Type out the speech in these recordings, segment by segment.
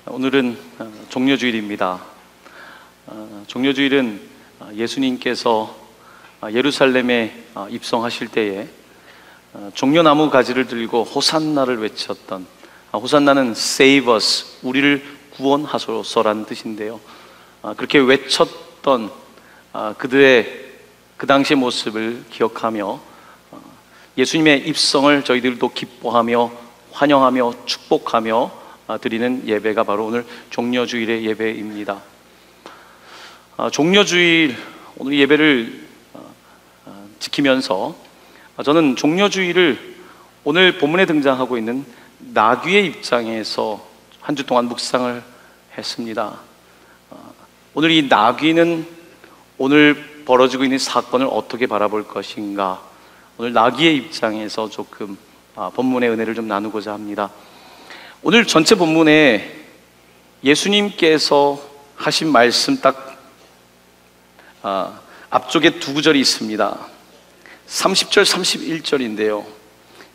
오늘은 종려주일입니다. 종려주일은 예수님께서 예루살렘에 입성하실 때에 종려나무 가지를 들고 호산나를 외쳤던, 호산나는 Save us, 우리를 구원하소서라는 뜻인데요, 그렇게 외쳤던 그들의 그 당시의 모습을 기억하며 예수님의 입성을 저희들도 기뻐하며 환영하며 축복하며 드리는 예배가 바로 오늘 종려주일의 예배입니다. 종려주일 오늘 예배를 지키면서 저는 종려주일을 오늘 본문에 등장하고 있는 나귀의 입장에서 한 주 동안 묵상을 했습니다. 오늘 이 나귀는 오늘 벌어지고 있는 사건을 어떻게 바라볼 것인가, 오늘 나귀의 입장에서 조금 본문의 은혜를 좀 나누고자 합니다. 오늘 전체 본문에 예수님께서 하신 말씀 딱 앞쪽에 두 구절이 있습니다. 30절, 31절인데요.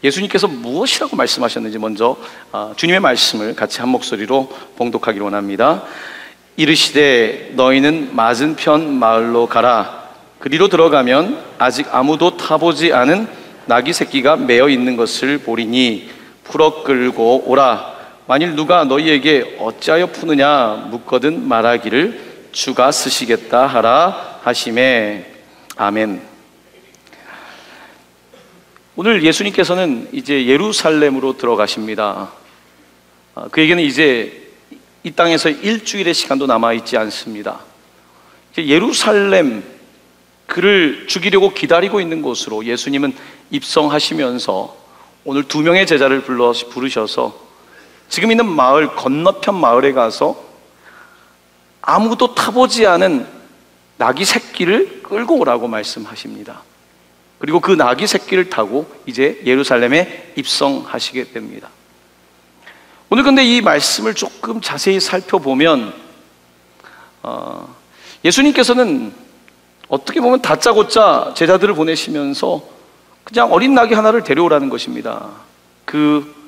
예수님께서 무엇이라고 말씀하셨는지 먼저 주님의 말씀을 같이 한 목소리로 봉독하기를 원합니다. 이르시되 너희는 맞은편 마을로 가라. 그리로 들어가면 아직 아무도 타보지 않은 나귀 새끼가 매어 있는 것을 보리니 풀어 끌고 오라. 만일 누가 너희에게 어찌하여 푸느냐 묻거든 말하기를 주가 쓰시겠다 하라 하시매. 아멘. 오늘 예수님께서는 이제 예루살렘으로 들어가십니다. 그에게는 이제 이 땅에서 일주일의 시간도 남아있지 않습니다. 예루살렘, 그를 죽이려고 기다리고 있는 곳으로 예수님은 입성하시면서 오늘 두 명의 제자를 부르셔서 지금 있는 마을, 건너편 마을에 가서 아무도 타보지 않은 나귀 새끼를 끌고 오라고 말씀하십니다. 그리고 그 나귀 새끼를 타고 이제 예루살렘에 입성하시게 됩니다. 오늘 근데 이 말씀을 조금 자세히 살펴보면 예수님께서는 어떻게 보면 다짜고짜 제자들을 보내시면서 그냥 어린 나귀 하나를 데려오라는 것입니다. 그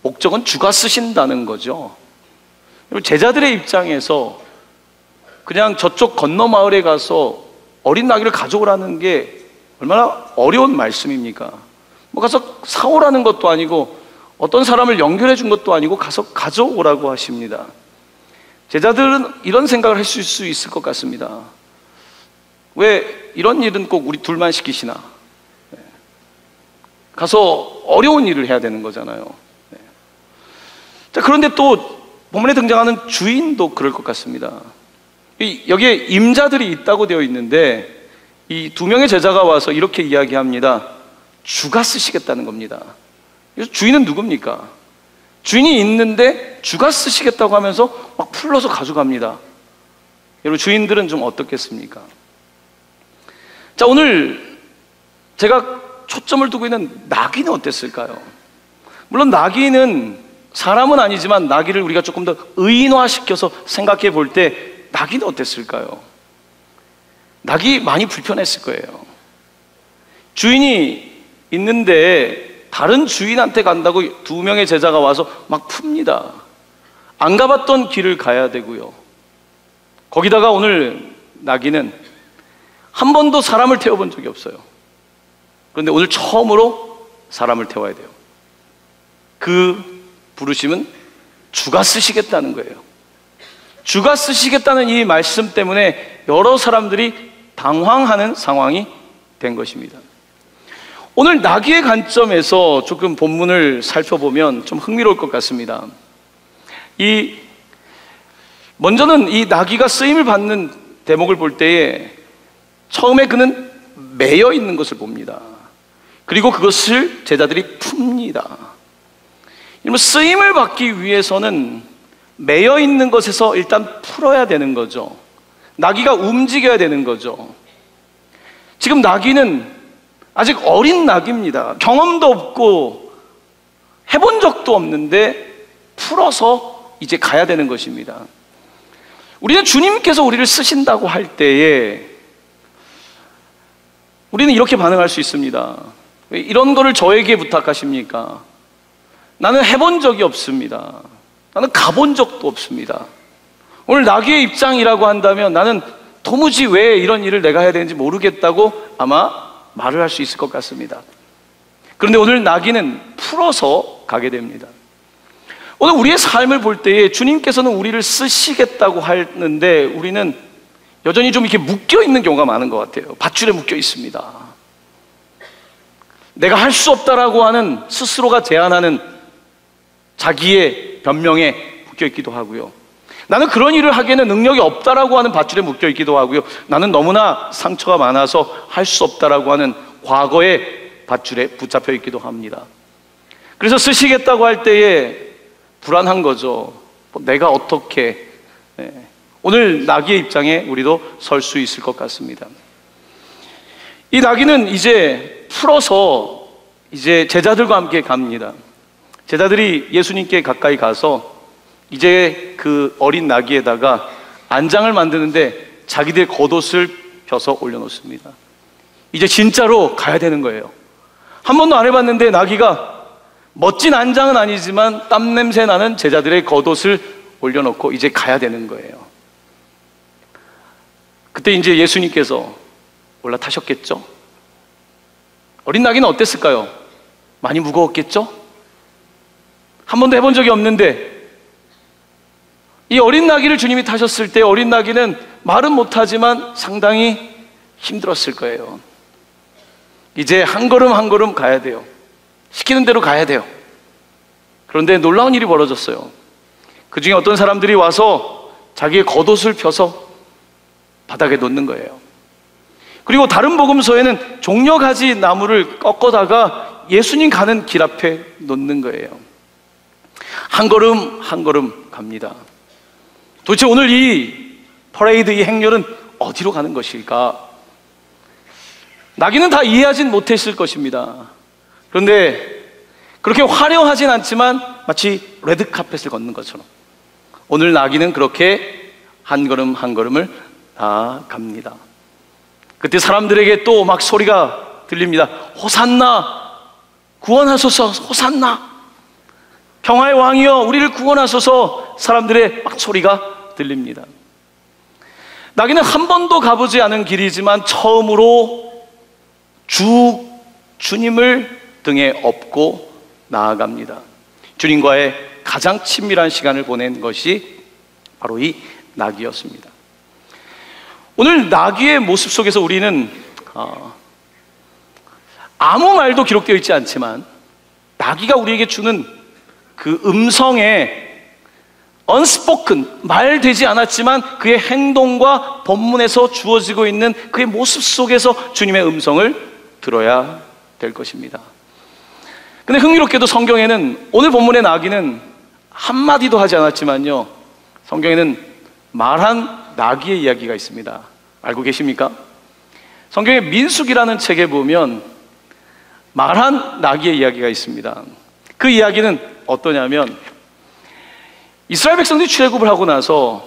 목적은 주가 쓰신다는 거죠. 제자들의 입장에서 그냥 저쪽 건너 마을에 가서 어린 나귀를 가져오라는 게 얼마나 어려운 말씀입니까? 뭐 가서 사오라는 것도 아니고 어떤 사람을 연결해 준 것도 아니고 가서 가져오라고 하십니다. 제자들은 이런 생각을 하실 수 있을 것 같습니다. 왜 이런 일은 꼭 우리 둘만 시키시나? 가서 어려운 일을 해야 되는 거잖아요. 자, 그런데 또 본문에 등장하는 주인도 그럴 것 같습니다. 여기에 임자들이 있다고 되어 있는데 이 두 명의 제자가 와서 이렇게 이야기합니다. 주가 쓰시겠다는 겁니다. 그래서 주인은 누굽니까? 주인이 있는데 주가 쓰시겠다고 하면서 막 풀러서 가져갑니다. 여러분, 주인들은 좀 어떻겠습니까? 자, 오늘 제가 초점을 두고 있는 나귀는 어땠을까요? 물론 나귀는 사람은 아니지만 나귀를 우리가 조금 더 의인화시켜서 생각해 볼 때 나귀는 어땠을까요? 나귀 많이 불편했을 거예요. 주인이 있는데 다른 주인한테 간다고 두 명의 제자가 와서 막 풉니다. 안 가봤던 길을 가야 되고요. 거기다가 오늘 나귀는 한 번도 사람을 태워본 적이 없어요. 그런데 오늘 처음으로 사람을 태워야 돼요. 그 부르심은 주가 쓰시겠다는 거예요. 주가 쓰시겠다는 이 말씀 때문에 여러 사람들이 당황하는 상황이 된 것입니다. 오늘 나귀의 관점에서 조금 본문을 살펴보면 좀 흥미로울 것 같습니다. 먼저는 이 나귀가 쓰임을 받는 대목을 볼 때에 처음에 그는 매여 있는 것을 봅니다. 그리고 그것을 제자들이 풉니다. 쓰임을 받기 위해서는 매여 있는 것에서 일단 풀어야 되는 거죠. 나귀가 움직여야 되는 거죠. 지금 나귀는 아직 어린 나귀입니다. 경험도 없고 해본 적도 없는데 풀어서 이제 가야 되는 것입니다. 우리는 주님께서 우리를 쓰신다고 할 때에 우리는 이렇게 반응할 수 있습니다. 왜 이런 거를 저에게 부탁하십니까? 나는 해본 적이 없습니다. 나는 가본 적도 없습니다. 오늘 나귀의 입장이라고 한다면 나는 도무지 왜 이런 일을 내가 해야 되는지 모르겠다고 아마 말을 할 수 있을 것 같습니다. 그런데 오늘 나귀는 풀어서 가게 됩니다. 오늘 우리의 삶을 볼 때에 주님께서는 우리를 쓰시겠다고 하는데 우리는 여전히 좀 이렇게 묶여 있는 경우가 많은 것 같아요. 밧줄에 묶여 있습니다. 내가 할 수 없다라고 하는 스스로가 제안하는 자기의 변명에 묶여 있기도 하고요. 나는 그런 일을 하기에는 능력이 없다라고 하는 밧줄에 묶여 있기도 하고요. 나는 너무나 상처가 많아서 할 수 없다라고 하는 과거의 밧줄에 붙잡혀 있기도 합니다. 그래서 쓰시겠다고 할 때에 불안한 거죠. 내가 어떻게 오늘 나귀의 입장에 우리도 설 수 있을 것 같습니다. 이 나귀는 이제 풀어서 이제 제자들과 함께 갑니다. 제자들이 예수님께 가까이 가서 이제 그 어린 나귀에다가 안장을 만드는데 자기들의 겉옷을 펴서 올려놓습니다. 이제 진짜로 가야 되는 거예요. 한 번도 안 해봤는데 나귀가 멋진 안장은 아니지만 땀 냄새 나는 제자들의 겉옷을 올려놓고 이제 가야 되는 거예요. 그때 이제 예수님께서 올라타셨겠죠? 어린 나귀는 어땠을까요? 많이 무거웠겠죠? 한 번도 해본 적이 없는데 이 어린 나귀를 주님이 타셨을 때 어린 나귀는 말은 못하지만 상당히 힘들었을 거예요. 이제 한 걸음 한 걸음 가야 돼요. 시키는 대로 가야 돼요. 그런데 놀라운 일이 벌어졌어요. 그 중에 어떤 사람들이 와서 자기의 겉옷을 펴서 바닥에 놓는 거예요. 그리고 다른 복음서에는 종려가지 나무를 꺾어다가 예수님 가는 길 앞에 놓는 거예요. 한 걸음 한 걸음 갑니다. 도대체 오늘 이 퍼레이드, 이 행렬은 어디로 가는 것일까? 나귀는 다 이해하진 못했을 것입니다. 그런데 그렇게 화려하진 않지만 마치 레드카펫을 걷는 것처럼 오늘 나귀는 그렇게 한 걸음 한 걸음을 다 갑니다. 그때 사람들에게 또 막 소리가 들립니다. 호산나, 구원하소서, 호산나, 평화의 왕이여 우리를 구원하소서. 사람들의 막 소리가 들립니다. 나귀는 한 번도 가보지 않은 길이지만 처음으로 주님을 등에 업고 나아갑니다. 주님과의 가장 친밀한 시간을 보낸 것이 바로 이 나귀였습니다. 오늘 나귀의 모습 속에서 우리는 아무 말도 기록되어 있지 않지만 나귀가 우리에게 주는 그 음성에 unspoken, 말되지 않았지만 그의 행동과 본문에서 주어지고 있는 그의 모습 속에서 주님의 음성을 들어야 될 것입니다. 근데 흥미롭게도 성경에는 오늘 본문의 나귀는 한마디도 하지 않았지만요, 성경에는 말한 나귀의 이야기가 있습니다. 알고 계십니까? 성경의 민수기라는 책에 보면 말한 나귀의 이야기가 있습니다. 그 이야기는 어떠냐면 이스라엘 백성들이 출애굽을 하고 나서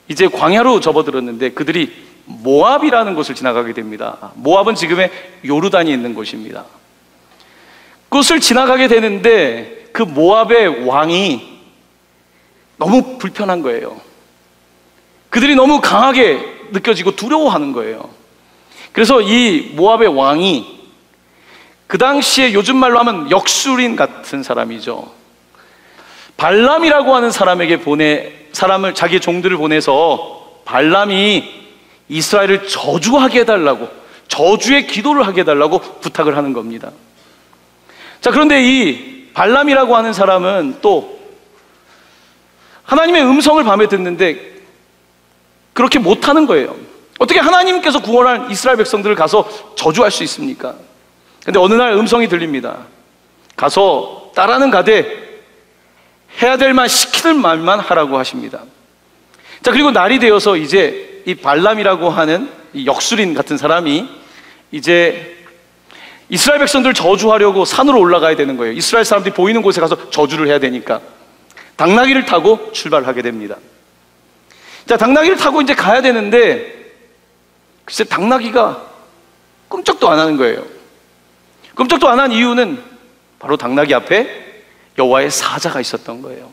이제 광야로 접어들었는데 그들이 모압이라는 곳을 지나가게 됩니다. 모압은 지금의 요르단이 있는 곳입니다. 그곳을 지나가게 되는데 그 모압의 왕이 너무 불편한 거예요. 그들이 너무 강하게 느껴지고 두려워하는 거예요. 그래서 이 모압의 왕이 그 당시에 요즘 말로 하면 역술인 같은 사람이죠. 발람이라고 하는 사람에게 사람을, 자기의 종들을 보내서 발람이 이스라엘을 저주하게 해달라고, 저주의 기도를 하게 해달라고 부탁을 하는 겁니다. 자, 그런데 이 발람이라고 하는 사람은 또 하나님의 음성을 밤에 듣는데 그렇게 못하는 거예요. 어떻게 하나님께서 구원할 이스라엘 백성들을 가서 저주할 수 있습니까? 근데 어느 날 음성이 들립니다. 가서 따라는 가되 해야 될 말, 시키는 말만 하라고 하십니다. 자, 그리고 날이 되어서 이제 이 발람이라고 하는 이 역술인 같은 사람이 이제 이스라엘 백성들을 저주하려고 산으로 올라가야 되는 거예요. 이스라엘 사람들이 보이는 곳에 가서 저주를 해야 되니까 당나귀를 타고 출발하게 됩니다. 자, 당나귀를 타고 이제 가야 되는데 글쎄 당나귀가 끔찍도 안 하는 거예요. 끔찍도 안 한 이유는 바로 당나귀 앞에 여호와의 사자가 있었던 거예요.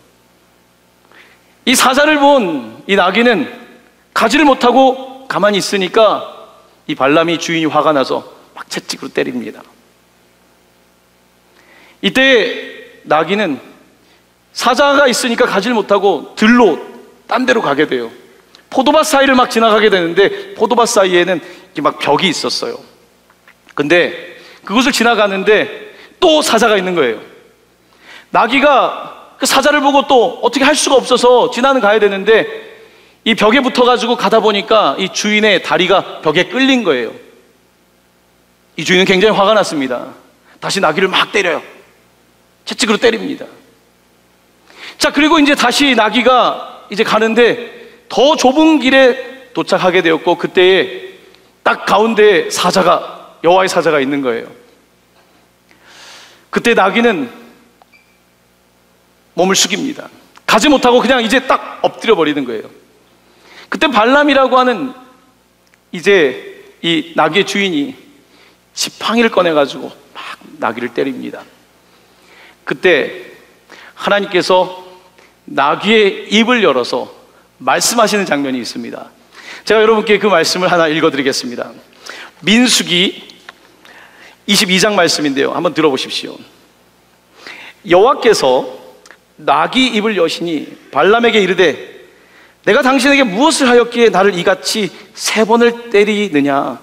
이 사자를 본 이 나귀는 가지를 못하고 가만히 있으니까 이 발람이 주인이 화가 나서 막 채찍으로 때립니다. 이때 나귀는 사자가 있으니까 가지를 못하고 들로 딴 데로 가게 돼요. 포도밭 사이를 막 지나가게 되는데 포도밭 사이에는 이렇게 막 벽이 있었어요. 근데 그곳을 지나가는데 또 사자가 있는 거예요. 나귀가 그 사자를 보고 또 어떻게 할 수가 없어서 지나는 가야 되는데 이 벽에 붙어가지고 가다 보니까 이 주인의 다리가 벽에 끌린 거예요. 이 주인은 굉장히 화가 났습니다. 다시 나귀를 막 때려요. 채찍으로 때립니다. 자, 그리고 이제 다시 나귀가 이제 가는데 더 좁은 길에 도착하게 되었고, 그때에 딱 가운데 사자가, 여호와의 사자가 있는 거예요. 그때 나귀는 몸을 숙입니다. 가지 못하고 그냥 이제 딱 엎드려 버리는 거예요. 그때 발람이라고 하는 이제 이 나귀의 주인이 지팡이를 꺼내가지고 막 나귀를 때립니다. 그때 하나님께서 나귀의 입을 열어서 말씀하시는 장면이 있습니다. 제가 여러분께 그 말씀을 하나 읽어드리겠습니다. 민수기 22장 말씀인데요, 한번 들어보십시오. 여호와께서 나귀 입을 여시니 발람에게 이르되 내가 당신에게 무엇을 하였기에 나를 이같이 3번을 때리느냐.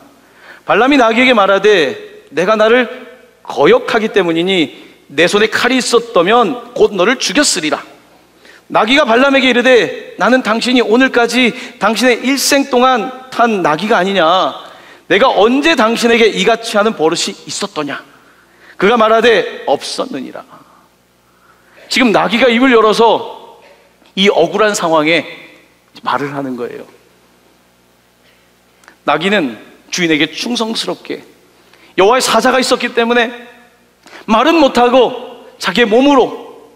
발람이 나귀에게 말하되 내가 나를 거역하기 때문이니 내 손에 칼이 있었다면 곧 너를 죽였으리라. 나귀가 발람에게 이르되 나는 당신이 오늘까지 당신의 일생 동안 탄 나귀가 아니냐. 내가 언제 당신에게 이같이 하는 버릇이 있었더냐. 그가 말하되 없었느니라. 지금 나귀가 입을 열어서 이 억울한 상황에 말을 하는 거예요. 나귀는 주인에게 충성스럽게, 여호와의 사자가 있었기 때문에 말은 못하고 자기의 몸으로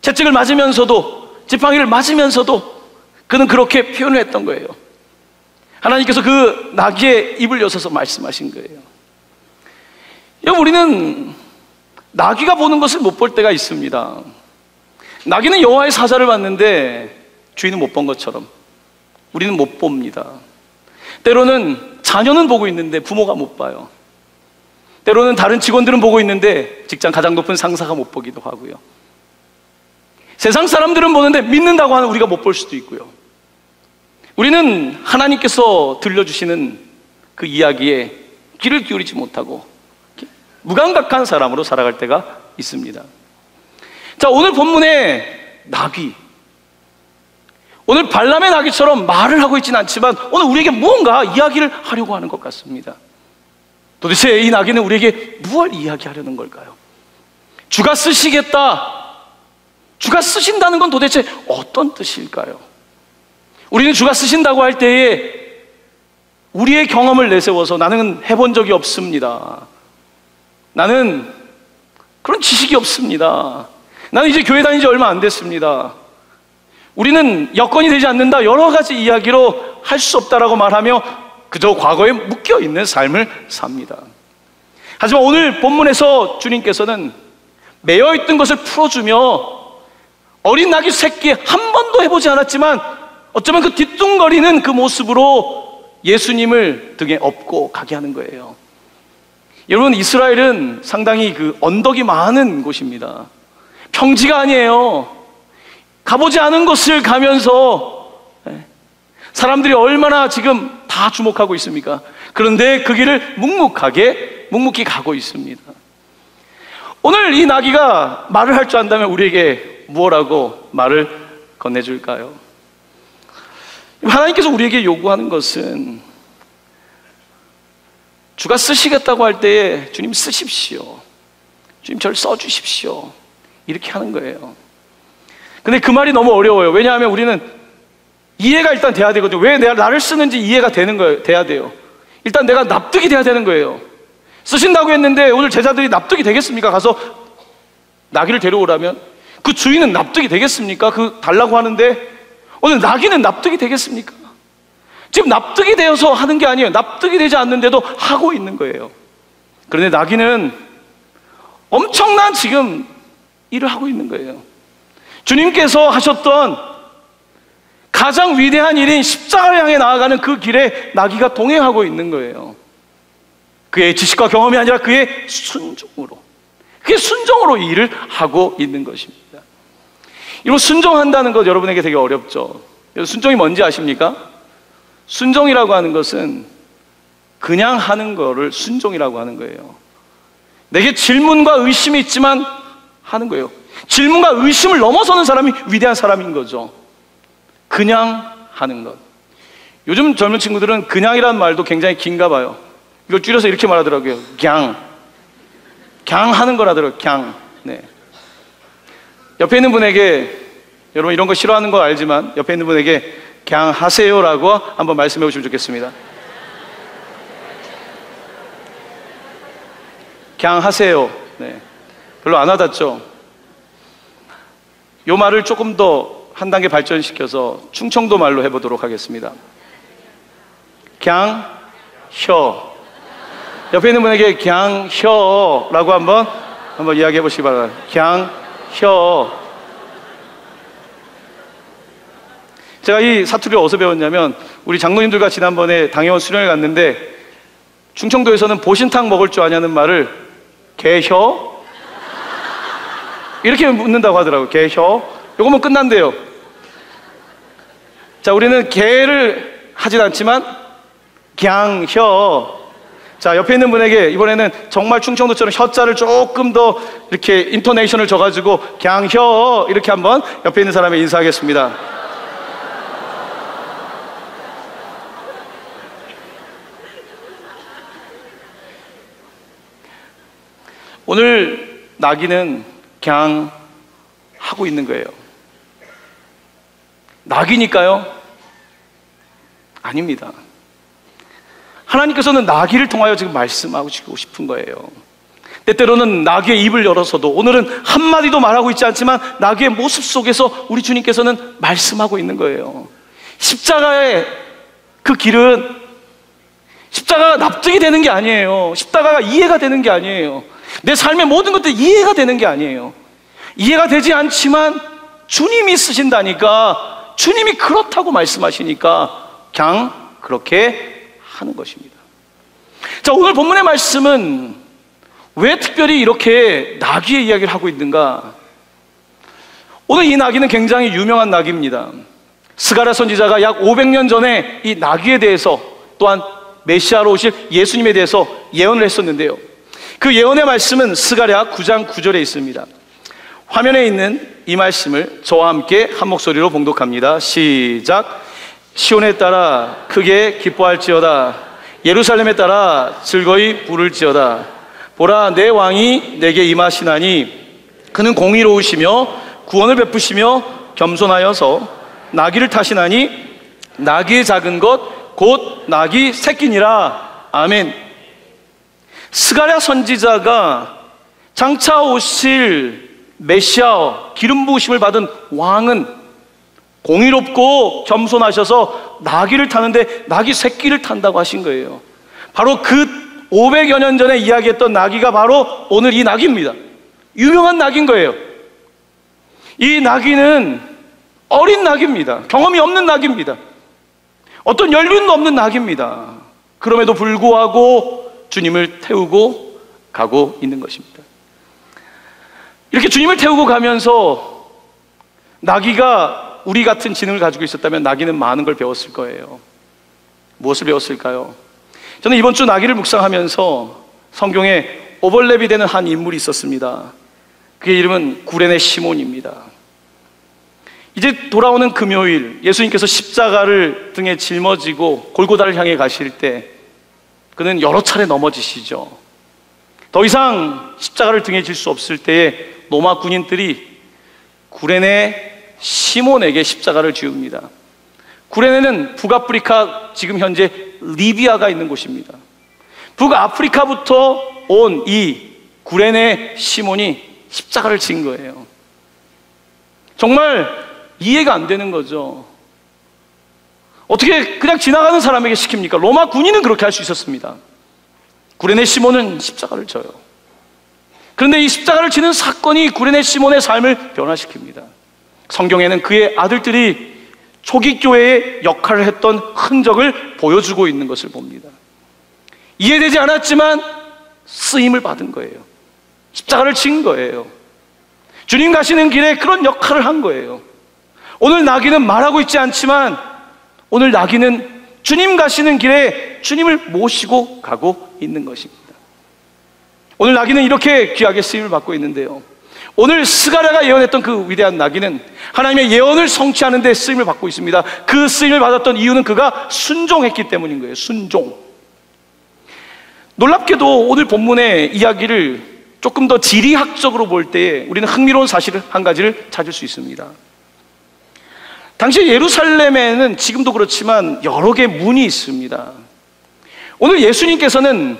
채찍을 맞으면서도, 지팡이를 맞으면서도 그는 그렇게 표현을 했던 거예요. 하나님께서 그 나귀의 입을 여셔서 말씀하신 거예요. 여러분, 우리는 나귀가 보는 것을 못 볼 때가 있습니다. 나귀는 여호와의 사자를 봤는데 주인은 못 본 것처럼 우리는 못 봅니다. 때로는 자녀는 보고 있는데 부모가 못 봐요. 때로는 다른 직원들은 보고 있는데 직장 가장 높은 상사가 못 보기도 하고요. 세상 사람들은 보는데 믿는다고 하는 우리가 못 볼 수도 있고요. 우리는 하나님께서 들려주시는 그 이야기에 귀를 기울이지 못하고 무감각한 사람으로 살아갈 때가 있습니다. 자, 오늘 본문의 나귀, 오늘 발람의 나귀처럼 말을 하고 있지는 않지만 오늘 우리에게 무언가 이야기를 하려고 하는 것 같습니다. 도대체 이 나귀는 우리에게 무엇을 이야기하려는 걸까요? 주가 쓰시겠다, 주가 쓰신다는 건 도대체 어떤 뜻일까요? 우리는 주가 쓰신다고 할 때에 우리의 경험을 내세워서 나는 해본 적이 없습니다, 나는 그런 지식이 없습니다, 나는 이제 교회 다닌 지 얼마 안 됐습니다, 우리는 여건이 되지 않는다, 여러 가지 이야기로 할 수 없다라고 말하며 그저 과거에 묶여있는 삶을 삽니다. 하지만 오늘 본문에서 주님께서는 매여있던 것을 풀어주며 어린 나귀 새끼 한 번도 해보지 않았지만 어쩌면 그 뒤뚱거리는 그 모습으로 예수님을 등에 업고 가게 하는 거예요. 여러분, 이스라엘은 상당히 그 언덕이 많은 곳입니다. 평지가 아니에요. 가보지 않은 곳을 가면서 사람들이 얼마나 지금 다 주목하고 있습니까? 그런데 그 길을 묵묵히 가고 있습니다. 오늘 이 나귀가 말을 할 줄 안다면 우리에게 무엇라고 말을 건네줄까요? 하나님께서 우리에게 요구하는 것은 주가 쓰시겠다고 할 때에 주님 쓰십시오, 주님 저를 써주십시오, 이렇게 하는 거예요. 근데 그 말이 너무 어려워요. 왜냐하면 우리는 이해가 일단 돼야 되거든요. 왜 나를 쓰는지 이해가 되는 거예요. 돼야 돼요. 일단 내가 납득이 돼야 되는 거예요. 쓰신다고 했는데 오늘 제자들이 납득이 되겠습니까? 가서 나귀를 데려오라면 그 주인은 납득이 되겠습니까? 그 달라고 하는데 오늘 나귀는 납득이 되겠습니까? 지금 납득이 되어서 하는 게 아니에요. 납득이 되지 않는데도 하고 있는 거예요. 그런데 나귀는 엄청난 지금 일을 하고 있는 거예요. 주님께서 하셨던 가장 위대한 일인 십자가를 향해 나아가는 그 길에 나귀가 동행하고 있는 거예요. 그의 지식과 경험이 아니라 그의 순종으로, 그의 순종으로 이 일을 하고 있는 것입니다. 이거 순종한다는 것 여러분에게 되게 어렵죠. 순종이 뭔지 아십니까? 순종이라고 하는 것은 그냥 하는 거를 순종이라고 하는 거예요. 내게 질문과 의심이 있지만 하는 거예요. 질문과 의심을 넘어서는 사람이 위대한 사람인 거죠. 그냥 하는 것. 요즘 젊은 친구들은 그냥이라는 말도 굉장히 긴가 봐요. 이걸 줄여서 이렇게 말하더라고요. 그냥 하는 거라더라고요. 그냥. 네. 옆에 있는 분에게, 여러분 이런 거 싫어하는 거 알지만 옆에 있는 분에게 그냥 하세요라고 한번 말씀해 보시면 좋겠습니다. 그냥 하세요. 네. 별로 안 와닿죠? 이 말을 조금 더 한 단계 발전시켜서 충청도 말로 해보도록 하겠습니다. 그냥 혀. 옆에 있는 분에게 그냥 혀라고 한번 이야기해 보시기 바랍니다. 그냥 혀. 제가 이 사투리를 어디서 배웠냐면, 우리 장로님들과 지난번에 당회원 수련회 갔는데 충청도에서는 보신탕 먹을 줄 아냐는 말을 개혀? 이렇게 묻는다고 하더라고요. 개혀? 요거면 끝난대요. 자, 우리는 개를 하진 않지만 그냥 혀. 자, 옆에 있는 분에게 이번에는 정말 충청도처럼 혀자를 조금 더 이렇게 인토네이션을 줘가지고 그냥 혀 이렇게 한번 옆에 있는 사람에 인사하겠습니다. 오늘 나귀는 그냥 하고 있는 거예요. 나귀니까요? 아닙니다. 하나님께서는 나귀를 통하여 지금 말씀하고 싶은 거예요. 때때로는 나귀의 입을 열어서도, 오늘은 한마디도 말하고 있지 않지만 나귀의 모습 속에서 우리 주님께서는 말씀하고 있는 거예요. 십자가의 그 길은 십자가가 납득이 되는 게 아니에요. 십자가가 이해가 되는 게 아니에요. 내 삶의 모든 것들이 이해가 되는 게 아니에요. 이해가 되지 않지만 주님이 쓰신다니까, 주님이 그렇다고 말씀하시니까 그냥 그렇게 하는 것입니다. 자, 오늘 본문의 말씀은 왜 특별히 이렇게 나귀의 이야기를 하고 있는가? 오늘 이 나귀는 굉장히 유명한 나귀입니다. 스가랴 선지자가 약 500년 전에 이 나귀에 대해서, 또한 메시아로 오실 예수님에 대해서 예언을 했었는데요, 그 예언의 말씀은 스가랴 9장 9절에 있습니다. 화면에 있는 이 말씀을 저와 함께 한 목소리로 봉독합니다. 시작. 시온에 따라 크게 기뻐할지어다. 예루살렘에 따라 즐거이 부를지어다. 보라, 내 왕이 내게 임하시나니 그는 공의로우시며 구원을 베푸시며 겸손하여서 나귀를 타시나니 나귀의 작은 것 곧 나귀 새끼니라. 아멘. 스가랴 선지자가 장차 오실 메시아, 기름 부으심을 받은 왕은 공의롭고 겸손하셔서 나귀를 타는데 나귀 새끼를 탄다고 하신 거예요. 바로 그 500여 년 전에 이야기했던 나귀가 바로 오늘 이 나귀입니다. 유명한 나귀인 거예요. 이 나귀는 어린 나귀입니다. 경험이 없는 나귀입니다. 어떤 연륜도 없는 나귀입니다. 그럼에도 불구하고 주님을 태우고 가고 있는 것입니다. 이렇게 주님을 태우고 가면서 나귀가 우리 같은 지능을 가지고 있었다면 나귀는 많은 걸 배웠을 거예요. 무엇을 배웠을까요? 저는 이번 주 나귀를 묵상하면서 성경에 오버랩이 되는 한 인물이 있었습니다. 그의 이름은 구레네 시몬입니다. 이제 돌아오는 금요일, 예수님께서 십자가를 등에 짊어지고 골고다를 향해 가실 때 그는 여러 차례 넘어지시죠. 더 이상 십자가를 등에 질 수 없을 때에 로마 군인들이 구레네 시몬에게 십자가를 지웁니다. 구레네는 북아프리카, 지금 현재 리비아가 있는 곳입니다. 북아프리카부터 온 이 구레네 시몬이 십자가를 진 거예요. 정말 이해가 안 되는 거죠. 어떻게 그냥 지나가는 사람에게 시킵니까? 로마 군인은 그렇게 할 수 있었습니다. 구레네 시몬은 십자가를 져요. 그런데 이 십자가를 지는 사건이 구레네 시몬의 삶을 변화시킵니다. 성경에는 그의 아들들이 초기 교회의 역할을 했던 흔적을 보여주고 있는 것을 봅니다. 이해되지 않았지만 쓰임을 받은 거예요. 십자가를 친 거예요. 주님 가시는 길에 그런 역할을 한 거예요. 오늘 나귀는 말하고 있지 않지만 오늘 나귀는 주님 가시는 길에 주님을 모시고 가고 있는 것입니다. 오늘 나귀는 이렇게 귀하게 쓰임을 받고 있는데요, 오늘 스가랴가 예언했던 그 위대한 나귀는 하나님의 예언을 성취하는 데 쓰임을 받고 있습니다. 그 쓰임을 받았던 이유는 그가 순종했기 때문인 거예요. 순종. 놀랍게도 오늘 본문의 이야기를 조금 더 지리학적으로 볼 때에 우리는 흥미로운 사실 한 가지를 찾을 수 있습니다. 당시 예루살렘에는 지금도 그렇지만 여러 개의 문이 있습니다. 오늘 예수님께서는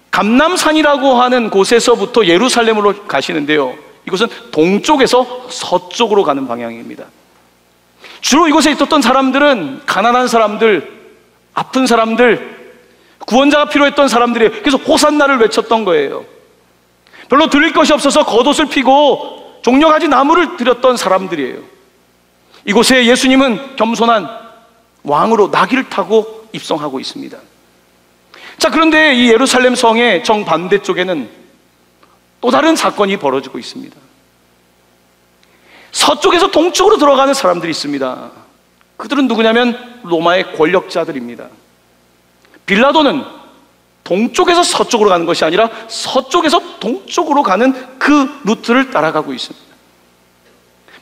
감람산이라고 하는 곳에서부터 예루살렘으로 가시는데요, 이곳은 동쪽에서 서쪽으로 가는 방향입니다. 주로 이곳에 있었던 사람들은 가난한 사람들, 아픈 사람들, 구원자가 필요했던 사람들이에요. 그래서 호산나를 외쳤던 거예요. 별로 드릴 것이 없어서 겉옷을 피고 종려가지 나무를 드렸던 사람들이에요. 이곳에 예수님은 겸손한 왕으로 나귀를 타고 입성하고 있습니다. 자, 그런데 이 예루살렘 성의 정반대쪽에는 또 다른 사건이 벌어지고 있습니다. 서쪽에서 동쪽으로 들어가는 사람들이 있습니다. 그들은 누구냐면 로마의 권력자들입니다. 빌라도는 동쪽에서 서쪽으로 가는 것이 아니라 서쪽에서 동쪽으로 가는 그 루트를 따라가고 있습니다.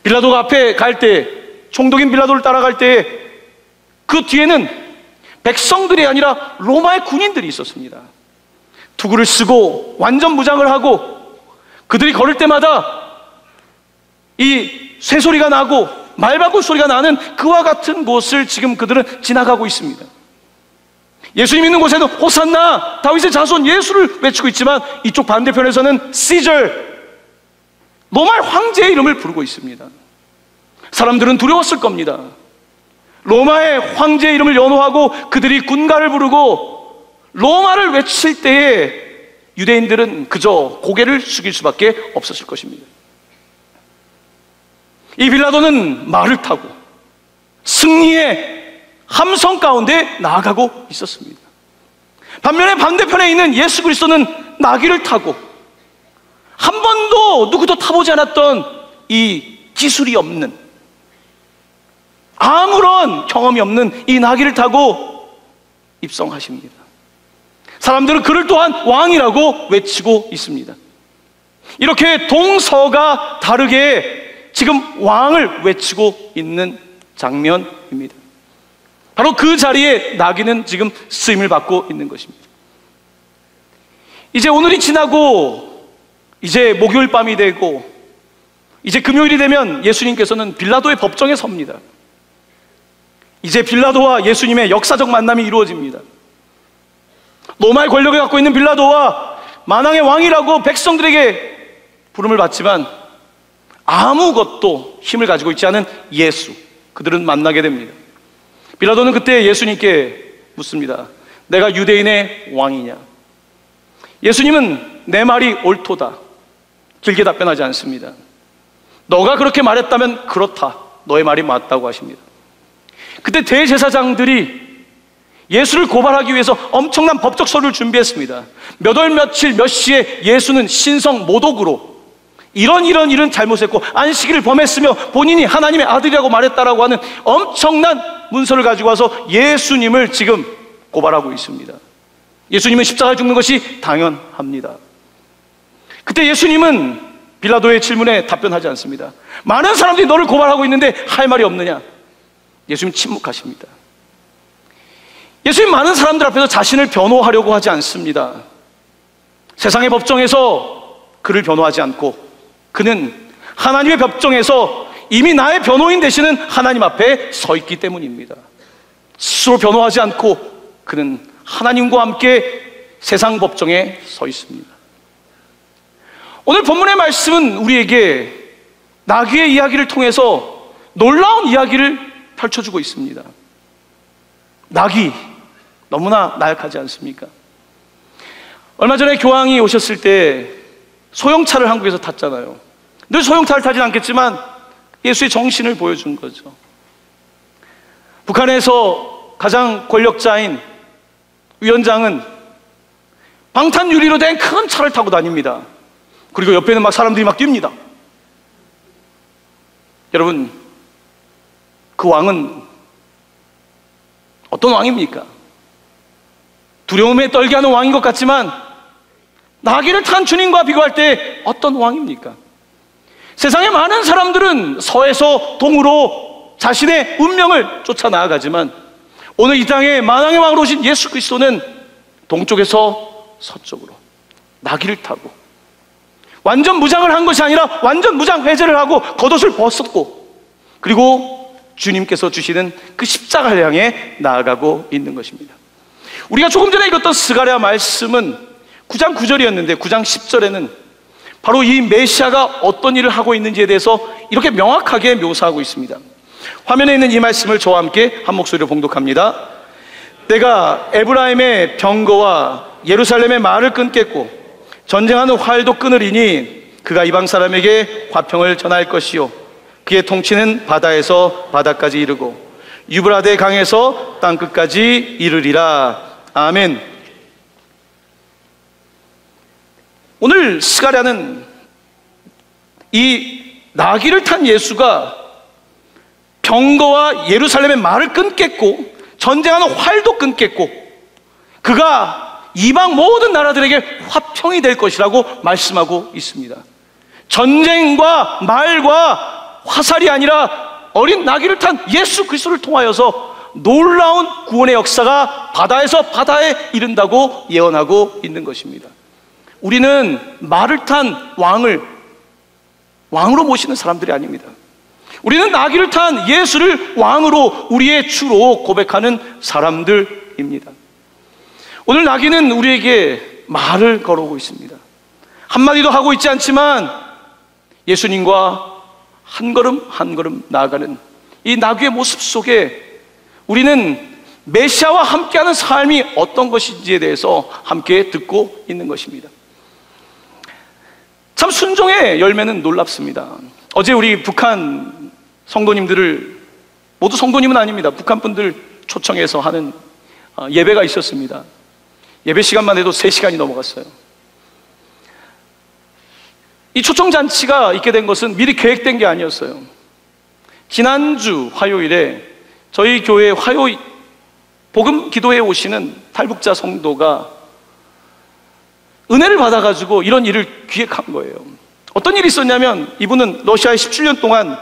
빌라도가 앞에 갈 때, 총독인 빌라도를 따라갈 때 그 뒤에는 백성들이 아니라 로마의 군인들이 있었습니다. 투구를 쓰고 완전 무장을 하고 그들이 걸을 때마다 이 쇠소리가 나고 말바꿀 소리가 나는 그와 같은 곳을 지금 그들은 지나가고 있습니다. 예수님 있는 곳에는 호산나, 다윗의 자손 예수를 외치고 있지만 이쪽 반대편에서는 시저, 로마의 황제의 이름을 부르고 있습니다. 사람들은 두려웠을 겁니다. 로마의 황제의 이름을 연호하고 그들이 군가를 부르고 로마를 외칠 때에 유대인들은 그저 고개를 숙일 수밖에 없었을 것입니다. 이 빌라도는 말을 타고 승리의 함성 가운데 나아가고 있었습니다. 반면에 반대편에 있는 예수 그리스도는 나귀를 타고 한 번도 누구도 타보지 않았던 이 기술이 없는, 아무런 경험이 없는 이 나귀를 타고 입성하십니다. 사람들은 그를 또한 왕이라고 외치고 있습니다. 이렇게 동서가 다르게 지금 왕을 외치고 있는 장면입니다. 바로 그 자리에 나귀는 지금 쓰임을 받고 있는 것입니다. 이제 오늘이 지나고 이제 목요일 밤이 되고 이제 금요일이 되면 예수님께서는 빌라도의 법정에 섭니다. 이제 빌라도와 예수님의 역사적 만남이 이루어집니다. 로마의 권력을 갖고 있는 빌라도와 만왕의 왕이라고 백성들에게 부름을 받지만 아무것도 힘을 가지고 있지 않은 예수, 그들은 만나게 됩니다. 빌라도는 그때 예수님께 묻습니다. 내가 유대인의 왕이냐? 예수님은 내 말이 옳도다, 길게 답변하지 않습니다. 너가 그렇게 말했다면 그렇다, 너의 말이 맞다고 하십니다. 그때 대제사장들이 예수를 고발하기 위해서 엄청난 법적 서류를 준비했습니다. 몇 월 며칠 몇 시에 예수는 신성 모독으로 이런 일은 잘못했고 안식일을 범했으며 본인이 하나님의 아들이라고 말했다라고 하는 엄청난 문서를 가지고 와서 예수님을 지금 고발하고 있습니다. 예수님은 십자가에 죽는 것이 당연합니다. 그때 예수님은 빌라도의 질문에 답변하지 않습니다. 많은 사람들이 너를 고발하고 있는데 할 말이 없느냐? 예수님 침묵하십니다. 예수님 많은 사람들 앞에서 자신을 변호하려고 하지 않습니다. 세상의 법정에서 그를 변호하지 않고 그는 하나님의 법정에서 이미 나의 변호인 되시는 하나님 앞에 서 있기 때문입니다. 스스로 변호하지 않고 그는 하나님과 함께 세상 법정에 서 있습니다. 오늘 본문의 말씀은 우리에게 나귀의 이야기를 통해서 놀라운 이야기를 펼쳐주고 있습니다. 나귀, 너무나 나약하지 않습니까? 얼마 전에 교황이 오셨을 때 소형차를 한국에서 탔잖아요. 늘 소형차를 타진 않겠지만 예수의 정신을 보여준 거죠. 북한에서 가장 권력자인 위원장은 방탄 유리로 된 큰 차를 타고 다닙니다. 그리고 옆에는 막 사람들이 막 뜁니다. 여러분, 그 왕은 어떤 왕입니까? 두려움에 떨게 하는 왕인 것 같지만 나귀를 탄 주님과 비교할 때 어떤 왕입니까? 세상의 많은 사람들은 서에서 동으로 자신의 운명을 쫓아 나아가지만 오늘 이 땅에 만왕의 왕으로 오신 예수 그리스도는 동쪽에서 서쪽으로 나귀를 타고 완전 무장을 한 것이 아니라 완전 무장 해제를 하고 겉옷을 벗었고 그리고 주님께서 주시는 그 십자가를 향해 나아가고 있는 것입니다. 우리가 조금 전에 읽었던 스가랴 말씀은 9장 9절이었는데 9장 10절에는 바로 이 메시아가 어떤 일을 하고 있는지에 대해서 이렇게 명확하게 묘사하고 있습니다. 화면에 있는 이 말씀을 저와 함께 한 목소리로 봉독합니다. 내가 에브라임의 병거와 예루살렘의 말을 끊겠고 전쟁하는 활도 끊으리니 그가 이방 사람에게 화평을 전할 것이요 그의 통치는 바다에서 바다까지 이르고 유브라데 강에서 땅끝까지 이르리라. 아멘. 오늘 스가랴는 이 나귀를 탄 예수가 병거와 예루살렘의 말을 끊겠고 전쟁하는 활도 끊겠고 그가 이방 모든 나라들에게 화평이 될 것이라고 말씀하고 있습니다. 전쟁과 말과 화살이 아니라 어린 나귀를 탄 예수 그리스도를 통하여서 놀라운 구원의 역사가 바다에서 바다에 이른다고 예언하고 있는 것입니다. 우리는 말을 탄 왕으로 모시는 사람들이 아닙니다. 우리는 나귀를 탄 예수를 왕으로 우리의 주로 고백하는 사람들입니다. 오늘 나귀는 우리에게 말을 걸어오고 있습니다. 한마디도 하고 있지 않지만 예수님과 한 걸음 한 걸음 나아가는 이 나귀의 모습 속에 우리는 메시아와 함께하는 삶이 어떤 것인지에 대해서 함께 듣고 있는 것입니다. 참 순종의 열매는 놀랍습니다. 어제 우리 북한 성도님들을, 모두 성도님은 아닙니다, 북한 분들 초청해서 하는 예배가 있었습니다. 예배 시간만 해도 3시간이 넘어갔어요. 이 초청잔치가 있게 된 것은 미리 계획된 게 아니었어요. 지난주 화요일에 저희 교회 화요일 복음 기도회에 오시는 탈북자 성도가 은혜를 받아가지고 이런 일을 기획한 거예요. 어떤 일이 있었냐면 이분은 러시아에 17년 동안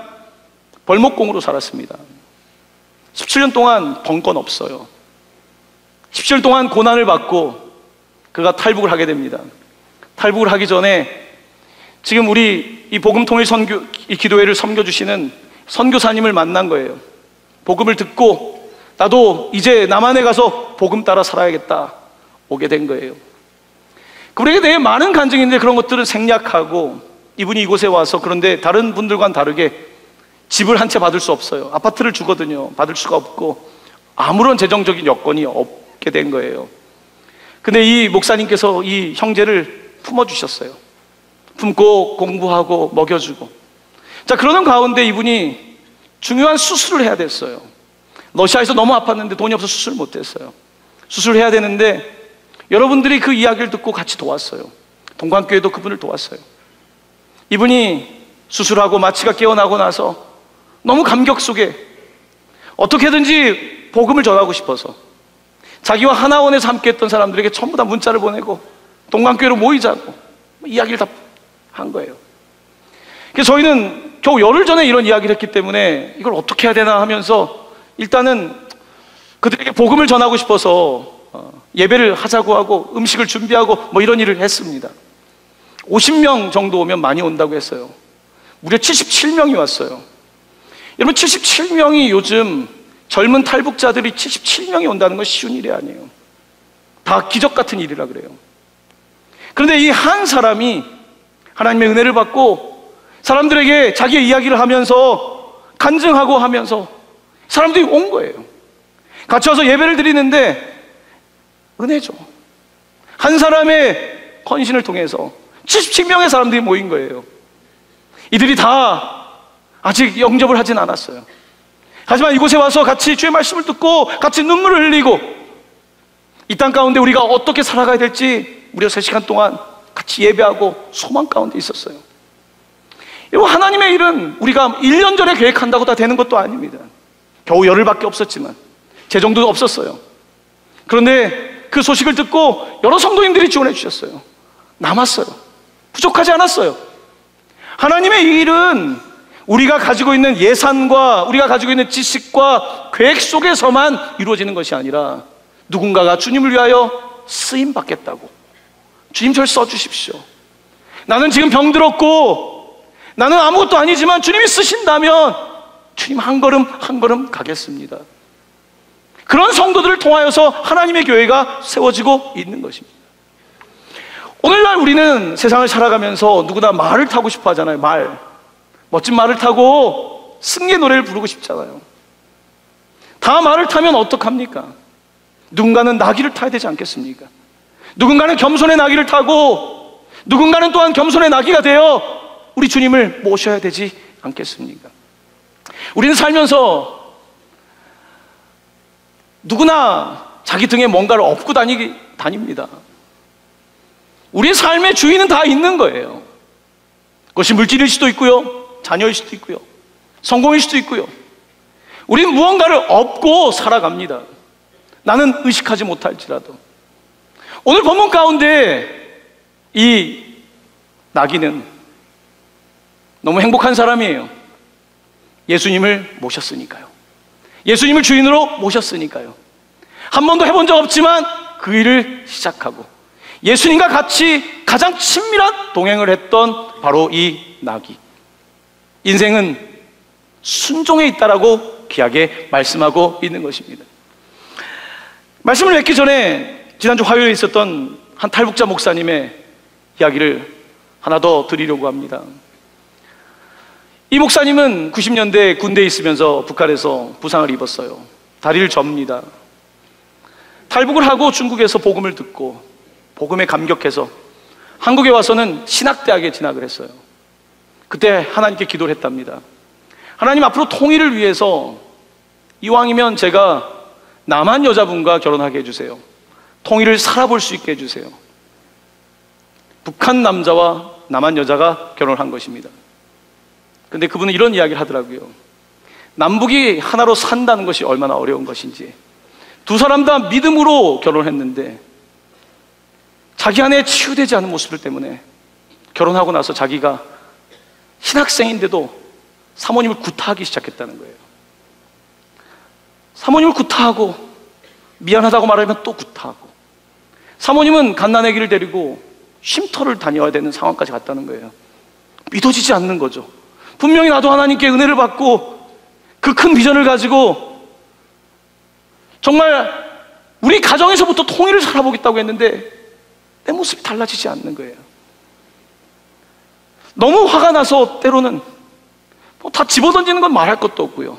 벌목공으로 살았습니다. 17년 동안 번 건 없어요. 17년 동안 고난을 받고 그가 탈북을 하게 됩니다. 탈북을 하기 전에 지금 우리 이 복음통일 선교 이 기도회를 섬겨주시는 선교사님을 만난 거예요. 복음을 듣고 나도 이제 남한에 가서 복음 따라 살아야겠다 오게 된 거예요. 그분에게 대해 많은 간증이 있는데 그런 것들은 생략하고 이분이 이곳에 와서, 그런데 다른 분들과는 다르게 집을 한 채 받을 수 없어요. 아파트를 주거든요. 받을 수가 없고 아무런 재정적인 여건이 없게 된 거예요. 근데 이 목사님께서 이 형제를 품어주셨어요. 품고 공부하고 먹여주고. 자, 그러는 가운데 이분이 중요한 수술을 해야 됐어요. 러시아에서 너무 아팠는데 돈이 없어서 수술을 못했어요. 수술을 해야 되는데 여러분들이 그 이야기를 듣고 같이 도왔어요. 동관교회도 그분을 도왔어요. 이분이 수술하고 마취가 깨어나고 나서 너무 감격 속에 어떻게든지 복음을 전하고 싶어서 자기와 하나원에서 함께 했던 사람들에게 전부 다 문자를 보내고 동관교회로 모이자고 이야기를 다 한 거예요. 그래서 저희는 겨우 열흘 전에 이런 이야기를 했기 때문에 이걸 어떻게 해야 되나 하면서 일단은 그들에게 복음을 전하고 싶어서 예배를 하자고 하고 음식을 준비하고 뭐 이런 일을 했습니다. 50명 정도 오면 많이 온다고 했어요. 무려 77명이 왔어요. 여러분, 77명이 요즘 젊은 탈북자들이 77명이 온다는 건 쉬운 일이 아니에요. 다 기적 같은 일이라 그래요. 그런데 이 한 사람이 하나님의 은혜를 받고 사람들에게 자기의 이야기를 하면서 간증하고 하면서 사람들이 온 거예요. 같이 와서 예배를 드리는데 은혜죠. 한 사람의 헌신을 통해서 77명의 사람들이 모인 거예요. 이들이 다 아직 영접을 하진 않았어요. 하지만 이곳에 와서 같이 주의 말씀을 듣고 같이 눈물을 흘리고 이 땅 가운데 우리가 어떻게 살아가야 될지 무려 3시간 동안 같이 예배하고 소망 가운데 있었어요. 여러분, 하나님의 일은 우리가 1년 전에 계획한다고 다 되는 것도 아닙니다. 겨우 열흘밖에 없었지만 재정도 없었어요. 그런데 그 소식을 듣고 여러 성도님들이 지원해 주셨어요. 남았어요. 부족하지 않았어요. 하나님의 일은 우리가 가지고 있는 예산과 우리가 가지고 있는 지식과 계획 속에서만 이루어지는 것이 아니라 누군가가 주님을 위하여 쓰임 받겠다고, 주님 저를 써주십시오, 나는 지금 병들었고 나는 아무것도 아니지만 주님이 쓰신다면 주님 한 걸음 한 걸음 가겠습니다. 그런 성도들을 통하여서 하나님의 교회가 세워지고 있는 것입니다. 오늘날 우리는 세상을 살아가면서 누구나 말을 타고 싶어 하잖아요. 멋진 말을 타고 승리의 노래를 부르고 싶잖아요. 다 말을 타면 어떡합니까? 누군가는 나귀를 타야 되지 않겠습니까? 누군가는 겸손의 나귀를 타고 누군가는 또한 겸손의 나귀가 되어 우리 주님을 모셔야 되지 않겠습니까? 우리는 살면서 누구나 자기 등에 뭔가를 업고 다닙니다. 우리의 삶의 주인은 다 있는 거예요. 그것이 물질일 수도 있고요, 자녀일 수도 있고요, 성공일 수도 있고요. 우리는 무언가를 업고 살아갑니다. 나는 의식하지 못할지라도. 오늘 본문 가운데 이 나귀는 너무 행복한 사람이에요. 예수님을 모셨으니까요. 예수님을 주인으로 모셨으니까요. 한 번도 해본 적 없지만 그 일을 시작하고 예수님과 같이 가장 친밀한 동행을 했던 바로 이 나귀. 인생은 순종에 있다라고 귀하게 말씀하고 있는 것입니다. 말씀을 맺기 전에 지난주 화요일에 있었던 한 탈북자 목사님의 이야기를 하나 더 드리려고 합니다. 이 목사님은 90년대 군대에 있으면서 북한에서 부상을 입었어요. 다리를 접니다. 탈북을 하고 중국에서 복음을 듣고 복음에 감격해서 한국에 와서는 신학대학에 진학을 했어요. 그때 하나님께 기도를 했답니다. 하나님, 앞으로 통일을 위해서 이왕이면 제가 남한 여자분과 결혼하게 해주세요. 통일을 살아볼 수 있게 해주세요. 북한 남자와 남한 여자가 결혼을 한 것입니다. 근데 그분은 이런 이야기를 하더라고요. 남북이 하나로 산다는 것이 얼마나 어려운 것인지. 두 사람 다 믿음으로 결혼했는데 자기 안에 치유되지 않은 모습들 때문에 결혼하고 나서 자기가 신학생인데도 사모님을 구타하기 시작했다는 거예요. 사모님을 구타하고 미안하다고 말하면 또 구타하고, 사모님은 갓난아기를 데리고 쉼터를 다녀야 되는 상황까지 갔다는 거예요. 믿어지지 않는 거죠. 분명히 나도 하나님께 은혜를 받고 그 큰 비전을 가지고 정말 우리 가정에서부터 통일을 살아보겠다고 했는데 내 모습이 달라지지 않는 거예요. 너무 화가 나서 때로는 뭐 다 집어던지는 건 말할 것도 없고요.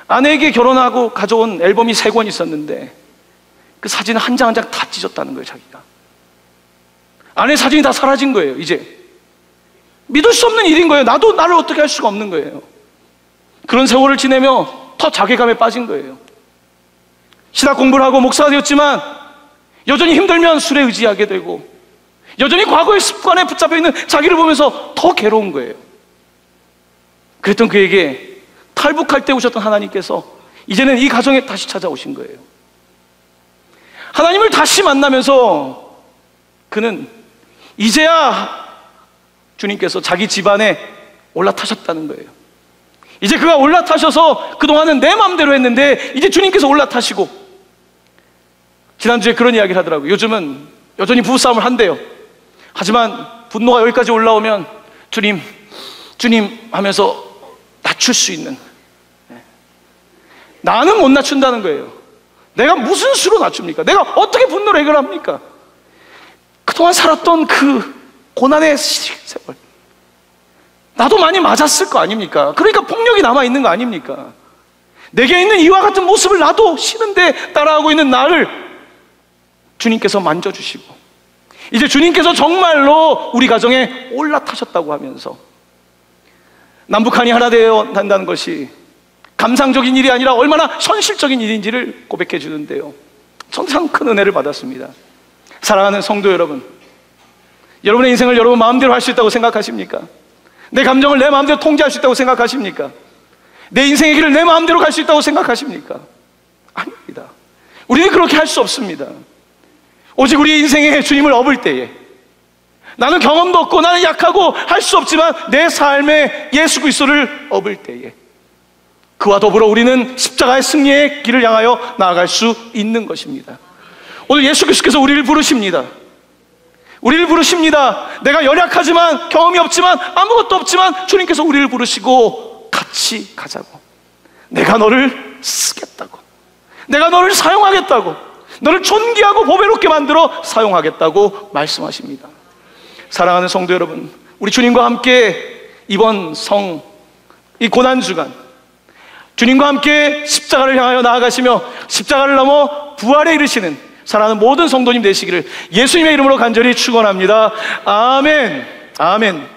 아내에게 결혼하고 가져온 앨범이 3권 있었는데 그 사진을 한 장 한 장 다 찢었다는 거예요. 자기가 아내 사진이 다 사라진 거예요. 이제 믿을 수 없는 일인 거예요. 나도 나를 어떻게 할 수가 없는 거예요. 그런 세월을 지내며 더 자괴감에 빠진 거예요. 신학 공부를 하고 목사가 되었지만 여전히 힘들면 술에 의지하게 되고 여전히 과거의 습관에 붙잡혀 있는 자기를 보면서 더 괴로운 거예요. 그랬던 그에게 탈북할 때 오셨던 하나님께서 이제는 이 가정에 다시 찾아오신 거예요. 하나님을 다시 만나면서 그는 이제야 주님께서 자기 집안에 올라타셨다는 거예요. 이제 그가 올라타셔서 그동안은 내 마음대로 했는데 이제 주님께서 올라타시고, 지난주에 그런 이야기를 하더라고요. 요즘은 여전히 부부싸움을 한대요. 하지만 분노가 여기까지 올라오면 주님 하면서 낮출 수 있는, 나는 못 낮춘다는 거예요. 내가 무슨 수로 낮춥니까? 내가 어떻게 분노를 해결합니까? 그동안 살았던 그 고난의 세월, 나도 많이 맞았을 거 아닙니까? 그러니까 폭력이 남아있는 거 아닙니까? 내게 있는 이와 같은 모습을 나도 싫은데 따라하고 있는 나를 주님께서 만져주시고, 이제 주님께서 정말로 우리 가정에 올라타셨다고 하면서 남북한이 하나 되어 한다는 것이 감상적인 일이 아니라 얼마나 현실적인 일인지를 고백해 주는데요, 전 참 큰 은혜를 받았습니다. 사랑하는 성도 여러분, 여러분의 인생을 여러분 마음대로 할 수 있다고 생각하십니까? 내 감정을 내 마음대로 통제할 수 있다고 생각하십니까? 내 인생의 길을 내 마음대로 갈 수 있다고 생각하십니까? 아닙니다. 우리는 그렇게 할 수 없습니다. 오직 우리 인생에 주님을 업을 때에, 나는 경험도 없고 나는 약하고 할 수 없지만 내 삶에 예수 그리스도를 업을 때에, 그와 더불어 우리는 십자가의 승리의 길을 향하여 나아갈 수 있는 것입니다. 오늘 예수 그리스도께서 우리를 부르십니다. 우리를 부르십니다. 내가 연약하지만, 경험이 없지만, 아무것도 없지만 주님께서 우리를 부르시고 같이 가자고, 내가 너를 쓰겠다고, 내가 너를 사용하겠다고, 너를 존귀하고 보배롭게 만들어 사용하겠다고 말씀하십니다. 사랑하는 성도 여러분, 우리 주님과 함께 이번 이 고난주간 주님과 함께 십자가를 향하여 나아가시며 십자가를 넘어 부활에 이르시는 사랑하는 모든 성도님 되시기를 예수님의 이름으로 간절히 축원합니다. 아멘. 아멘.